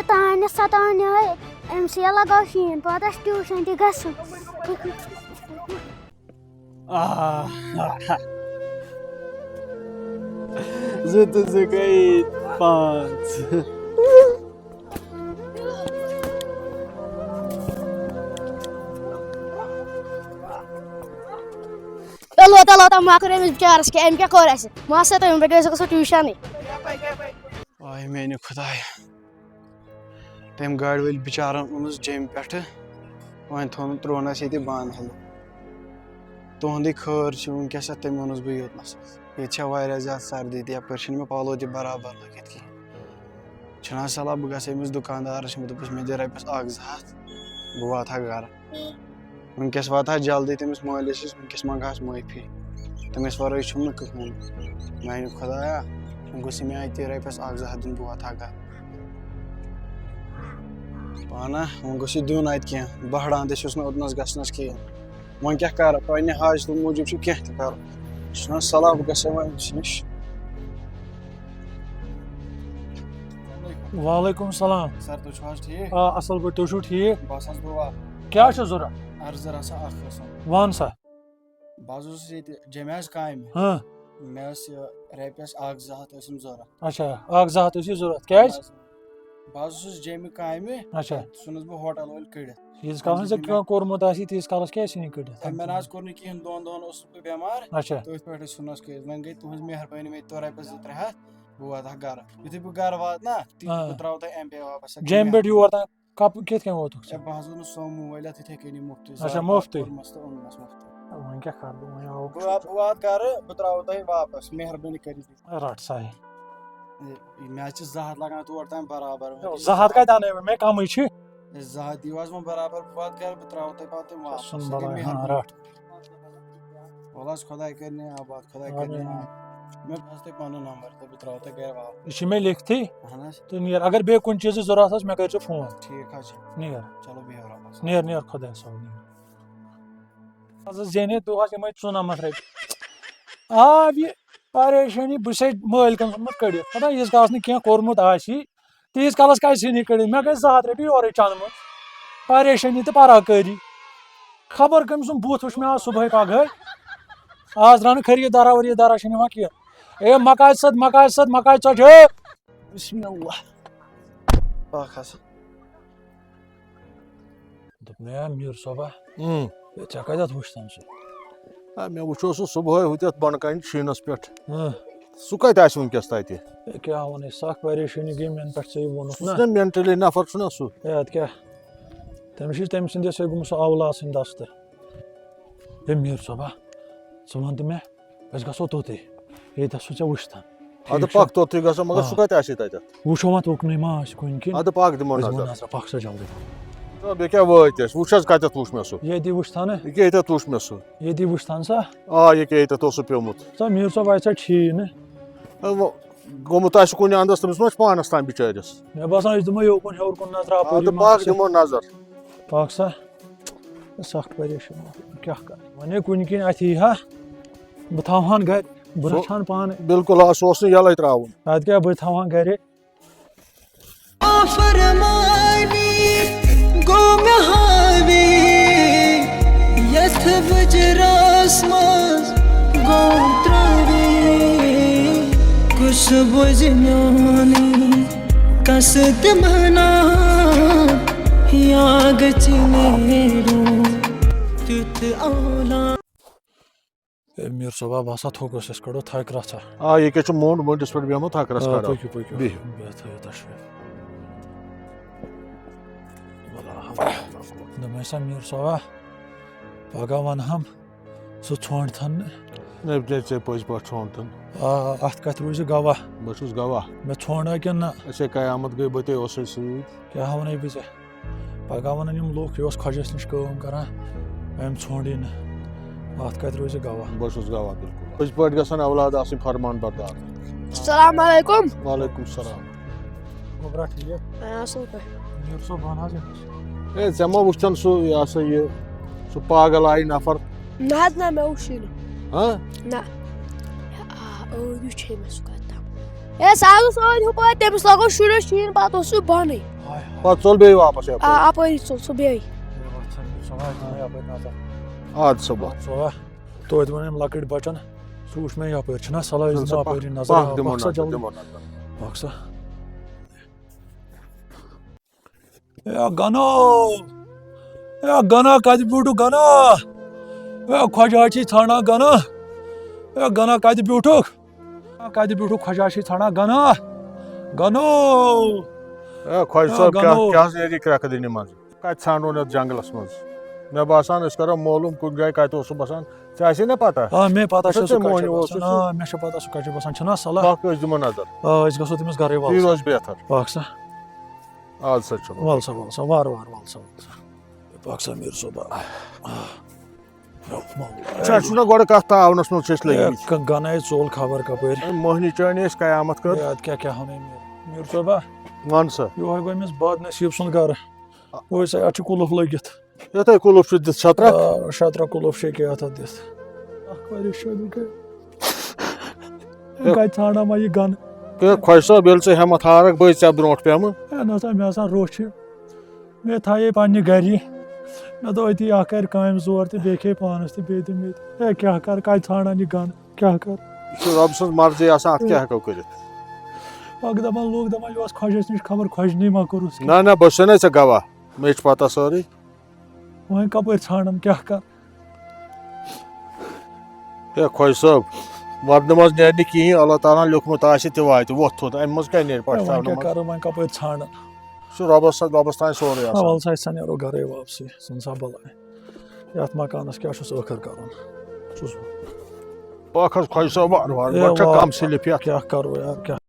تانہِ سَتاوان یِہوٚے MCA لگاو شیٖن پتہٕ آسہِ ٹیوٗشن تہِ گژھُن زٕ تہٕ زٕ گٔے 5 لوتا مۄکر أمِس بِچارس کیٛاہ أمۍ کیٛاہ کوٚر اَسہِ ماسا تٔمۍ پٮ۪ٹھ ٲسۍ گژھو ٹیوٗشنٕے آے میانہِ خۄدایا تٔمۍ گاڑِ وٲلۍ بِچارن اوٚنُس جیٚمہِ پٮ۪ٹھٕ وۄنۍ ترٛوون اَسہِ ییٚتہِ بانہل تُہُنٛدُے خٲر چھُ وٕنکیٚس تٔمۍ اوٚنُس بہٕ یوٚتنس ییٚتہِ چھےٚ واریاہ زیادٕ سردی تہِ یپٲرۍ چھِنہٕ مےٚ پَلو تہِ برابر لٲگِتھ کِہیٖنۍ چھُنہ صلح بہٕ گژھٕ أمِس دُکاندارس مےٚ دوٚپُس مےٚ دِ رۄپیَس 1-2 ہَتھ بہٕ واتہٕ ہا گرٕ وٕنکیٚس واتہٕ ہا جلدی تٔمِس مٲلِس نِش وٕنکیٚس منٛگہٕ ہس معٲفی تٔمِس وَرٲے چھُم نہٕ کٕہٕنۍ میانہِ خۄدایا وۄنۍ گوٚژھ مےٚ اَتہِ رۄپیَس 1-2 ہَتھ دیُن بہٕ واتہٕ ہا گرٕ پانہ وۄنۍ گوٚژھ یہِ دیُن اَتہِ کینٛہہ بہران تہِ چھُس نہٕ اوٚتنس گژھنس کِہیٖنۍ وۄنۍ کیٛاہ کرٕ پننہِ حاجتہٕ موٗجوٗب چھُ کینٛہہ تہِ کرُن چھُنہ صلح بہٕ گژھٕ وۄنۍ أمِس نِش وعلیکُم السلام سر تُہۍ چھِو حظ ٹھیٖک آ اَصٕل پٲٹھۍ تُہۍ چھِو ٹھیٖک بس حظ بہٕ واتہٕ کیٛاہ چھُ ضوٚرَتھ عرضہٕ رژھا اکھ ٲسٕم وَن سا بہٕ حظ اوسُس ییٚتہِ جیٚمہِ حظ کامہِ مےٚ ٲس یہِ رۄپیَس 1-2 ہَتھ ٲسِم ضوٚرَتھ اچھا 1-2 ہَتھ ٲسی ضوٚرَتھ کیٛازِ بہٕ حظ اوسُس جیٚمہِ کامہِ اچھا ژھُنُس بہٕ ہوٹل وٲلۍ کٔڑِتھ ییٖتِس کالس نہٕ ژےٚ کینٛہہ کوٚرمُت آسی تیٖتِس کالس کیٛازِ ژھٕنی کٔڑِتھ مےٚ نہ حظ کوٚر نہٕ کِہیٖنۍ 2 دۄہن اوسُس بہٕ بٮ۪مار اچھا تٔتھۍ پٮ۪ٹھٕے ژھُنس کٔرِتھ وۄنۍ گٔے تُہٕنٛز مہربٲنی مےٚ دِتو رۄپیَس 2-3 ہَتھ بہٕ واتہٕ ہا گرٕ یُتھُے بہٕ گرٕ واتہٕ نا بہٕ ترٛاوٕ تۄہہِ ایم پے واپس جیٚمہِ پٮ۪ٹھ یور تام کِتھ کٔنۍ ووتُکھ ژٕ بہٕ حظ اوٚنُس سوموٗ وٲلِتھ یِتھَے کٔنی مُفتٕے اچھا مُفتٕے تہٕ اوٚنمَس مُفتٕے وۄنۍ کیٛاہ کَرٕ بہٕ وۄنۍ آوُکھ بہٕ واتہٕ گرٕ بہٕ ترٛاوٕ تۄہہِ واپس مہربٲنی کٔرِتھ رَٹ سا مےٚ حظ چھِ 2 ہَتھ لگان تور تام برابر 2 ہَتھ کَتہِ اَنَے مےٚ کَمٕے چھِ 2 ہَتھ دِیِو حظ وۄنۍ برابر بہٕ واتہٕ گرٕ بہٕ ترٛاوٕ تۄہہِ پتہٕ واپس سُن بلاے ہاں رَٹ وَلہٕ حظ خۄداے کٔرِنۍ آباد خۄداے کٔرِنۍ مےٚ حظ تۄہہِ پَنُن نمبر تہٕ بہٕ ترٛاوٕ تۄہہِ گرِ واپس یہِ چھِ مےٚ لیکھتھٕے اہن حظ تہٕ نیر اگر بیٚیہِ کُنہِ چیٖزٕچ ضوٚرَتھ آسہِ مےٚ کٔرۍزِ فون ٹھیٖک حظ چھُ نیر چلو بِہِو رۄبَس نیر خۄدایَس حوالہٕ نیر آز زینہِ دۄہَس یِمَے 94 رۄپیہِ آو یہِ پریشٲنی بہٕ چھُسَے مٲلکَن ژھُنمُت کٔڑِتھ پَتہ ییٖتِس کالَس نہٕ کینٛہہ کوٚرمُت آسی تیٖتِس کالَس کَتہِ ژھٕنی کٔڑِتھ مےٚ گٔے 2 ہَتھ رۄپیہِ یورَے چَنٛدمٕژ پریشٲنی تہٕ پراکٲری خبر کٔمۍ سُنٛد بُتھ وٕچھ مےٚ آز صُبحٲے پگہٲے آز درٛاو نہٕ خریٖدارا ؤریٖدارا چھِنہٕ یِوان کینٛہہ اے مکاے ژۄچہِ ہے بسم اللہ اکھ ہسا دوٚپ مےٚ میٖر صٲبا ژےٚ کَتٮ۪تھ وٕچھ تٔمۍ سُہ مےٚ وٕچھو سُہ صُبحٲے ہُتٮ۪تھ بۄنہٕ کَنہِ شیٖنَس پٮ۪ٹھ سُہ کَتہِ آسہِ وٕنکٮ۪س تَتہِ ہے کیٛاہ وَنَے سَکھ پریشٲنی گٔے مےٚ پٮ۪ٹھ ژےٚ ووٚنُکھ سُہ چھُ نہ مٮ۪نٹٔلی نفر چھُنہ سُہ ہے اَدٕ کیٛاہ تٔمِس چھِ تٔمۍ سٕنٛدِس گوٚمُت سُہ اولاد سٕنٛدۍ دستہٕ ہے میٖر صٲبا ژٕ وَن تہٕ مےٚ أسۍ گژھو توٚتُے ییٚتٮ۪تھ سُہ ژےٚ وٕچھتَن اَدٕ پَکھ توٚتُے گژھو مگر سُہ کَتہِ آسہِ تَتٮ۪تھ وٕچھو وۄنۍ توٚکنُے ما آسہِ کُنہِ کِنۍ اَدٕ پَکھ دِمو نظر نظر پَکھ سا جلدی بیٚیہِ کیٛاہ وٲتۍ اَسہِ وٕچھ حظ کَتٮ۪تھ وٕچھ مےٚ سُہ ییٚتی وٕچھتَن یہِ کیٛاہ ییٚتٮ۪تھ وٕچھ مےٚ سُہ ییٚتی وٕچھتَن سا یہِ کیٛاہ ییٚتٮ۪تھ اوس سُہ پیوٚمُت ژٕ میٖر صٲب اَتہِ ژےٚ ٹھیٖک نہٕ گوٚمُت آسہِ کُنہِ اَنٛدَس تٔمِس ما چھُ پانَس تام بِچٲرِس مےٚ باسان أسۍ دِمو یوکُن ہیوٚر کُن نظر اَدٕ پَکھ دِمو نظر پَکھ سا سَکھ پریشٲنی کیٛاہ کَرٕ وۄنۍ کُنہِ کِنۍ اَتھِ یی ہا بہٕ تھاوہَن گرِ بہٕ رَچھٕ ہَن پانَے بِلکُل سُہ اوس نہٕ یَلَے ترٛاوُن اَدٕ کیٛاہ بہٕ تھاوہَن گرِ ہے میٖر صٲبا بہٕ ہسا تھوٚکُس أسۍ کَڑو تھَکہِ رَژھا یہِ کیٛاہ چھُ موٚنٛڈ مٔنٛڈِس پٮ۪ٹھ بیٚہمُت تھَکرَس کھڑا پٔکِو پٔکِو بِہِو تھٲیِو تشریٖف دوٚپمَے سا میٖر صٲبا پگاہ وَنہَم سُہ ژھونٛڈتھَن نہٕ ژےٚ پٔزۍ پٲٹھۍ ژھونٛڈتَن اَتھ کَتھِ روزِ گواہ بہٕ چھُس گواہ مےٚ ژھونٛڈا کِنہٕ نہ اَسے قیامت گٔے بہٕ تے اوسُے سۭتۍ کیٛاہ وَنَے بہٕ ژےٚ پگاہ وَنَن یِم لُکھ یہِ اوس خۄجَس نِش کٲم کَران أمۍ ژھونٛڈٕے نہٕ اَتھ کَتہِ روزِ گواہ بہٕ چھُس گواہ بِلکُل پٔزۍ پٲٹھۍ گژھن اولاد آسٕنۍ فرمان بردار السلام علیکُم وعلیکُم سلام گوٚبرا ٹھیٖک اَصٕل پٲٹھۍ میٖر صٲب وَن حظ أمِس ہے ژےٚ ما وٕچھتَن سُہ یہِ ہسا یہِ سُہ پاگل آیہِ نفر نہ حظ نہ مےٚ وٕچھُے نہٕ ہاں نہ چھے مےٚ سُہ کَتہِ تام ہے سُہ حظ اوس ٲدۍ ہُپٲرۍ تٔمِس لگو شُرِس شیٖن پَتہٕ اوس سُہ بۄنٕے پتہٕ ژوٚل بیٚیہِ واپس اَپٲری ژوٚل سُہ بیٚیہِ آد سا بہٕ توتہِ وۄنۍ یِم لۄکٕٹۍ بَچَن سُہ وٕچھ مےٚ یَپٲرۍ چھُنہ صلٲحی دِمو اَپٲری نظر پکھ دِمو پَکھ سا نظر جلدی دِمو نظر پَکھ سا اے گَنو اے گَنا کَتہِ بیوٗٹھُکھ گَنا اے خۄجا چھی ژھانڈان گَنا اے گَنا کَتہِ بیوٗٹھُکھ خۄجا چھی ژھانڈان گَنا گَنو اے خۄجہِ صٲب کیٛاہ حظ نیری کرٛٮ۪کہٕ دِنہِ منٛز کَتہِ ژھانڈون یَتھ جنٛگلَس منٛز مےٚ باسان أسۍ کَرو معلوٗم کُنہِ جایہِ کَتہِ اوس سُہ بَسان ژےٚ آسی نا پتہ مےٚ پتہ چھِ سُہ موہنیوٗ اوس مےٚ چھِ پتہ سُہ کَتہِ چھُ بَسان چھُنہ صلح پکھ أسۍ دِمو نظر أسۍ گژھو تٔمِس گرے تی وَل روزِ بہتر پَکھ سا آد سا چلو وَل سا وارٕ وَل سا پَکھ سا میٖر صٲبا ژےٚ چھُنہ گۄڈٕ کَتھ تاونَس منٛز چھِ أسۍ لٔگمٕتۍ گَنے ژوٚل خبر کَپٲرۍ موہنی چٲنۍ أسۍ قیامت کٔر اَدٕ کیٛاہ وَنَے میٖر صٲبا وَن سا یِہوے گوٚو أمِس بد نصیٖب سُنٛد گرٕ وٕچھ سا اَتھ چھُ کُلُف لٔگِتھ یِتھَے کُلُف چھُ دِتھ شطرکھ شطرہ کُلُف شیٚکہِ اَتھ دِتھ اکھ پریشٲنی گٔے کَتہِ ژھانڈان وۄنۍ یہِ گَنہٕ ہے خۄجہِ صٲب ییٚلہِ ژٕ ہٮ۪مت ہارَکھ بہٕ ژےٚ برونٛٹھ پیٚمہٕ ہے نہ سا مےٚ آسان روٚچھِ مےٚ تھایے پنٛنہِ گری مےٚ دوٚپ أتی اکھ کَرِ کامہِ زور تہٕ بیٚیہِ کھے پانَس تہِ بیٚیہِ دِم ییٚتہِ ہے کیٛاہ کَرٕ کَتہِ ژھانڈان یہِ گَنہٕ کیٛاہ کَرٕ یہِ چھِ رۄبہٕ سٕنٛز مرضی آسان اَتھ کیٛاہ ہٮ۪کو کٔرِتھ پَکھ دَپان لوٗکھ دَپان یہِ اوس خۄجَس نِش خبر خۄجنٕے ما کوٚرُس نہ نہ بہٕ چھُسے نا ژےٚ گواہ مےٚ چھِ پتہ سٲرٕے وۄنۍ کَپٲرۍ ژھانڈان کیٛاہ کَرٕ ہے خۄجہِ صٲب وَدنہٕ منٛز نیرِ نہٕ کِہیٖنۍ اللہ تعالیٰ ہن لیوٗکھمُت آسہِ تہِ واتہِ وۄتھ تھوٚد اَمہِ منٛز کیٛاہ نیرِ وۄنۍ پَشتاونہٕ کیٛاہ منٛز کَرٕ وۄنۍ کَپٲرۍ ژھانڈان یہِ چھُ رۄبَس تانۍ سورُے آسان وَل سا أسۍ نیرو گرے واپسٕے ژھٕن سا بَلاے یَتھ مکانَس کیٛاہ چھُس ٲخٕر کَرُن چھُس بہٕ پکھ حظ خۄجہِ صٲب وارٕ وارٕ گۄڈٕ چھےٚ کَم سِلِپ یَتھ کیٛاہ کَرو یار کیٛاہ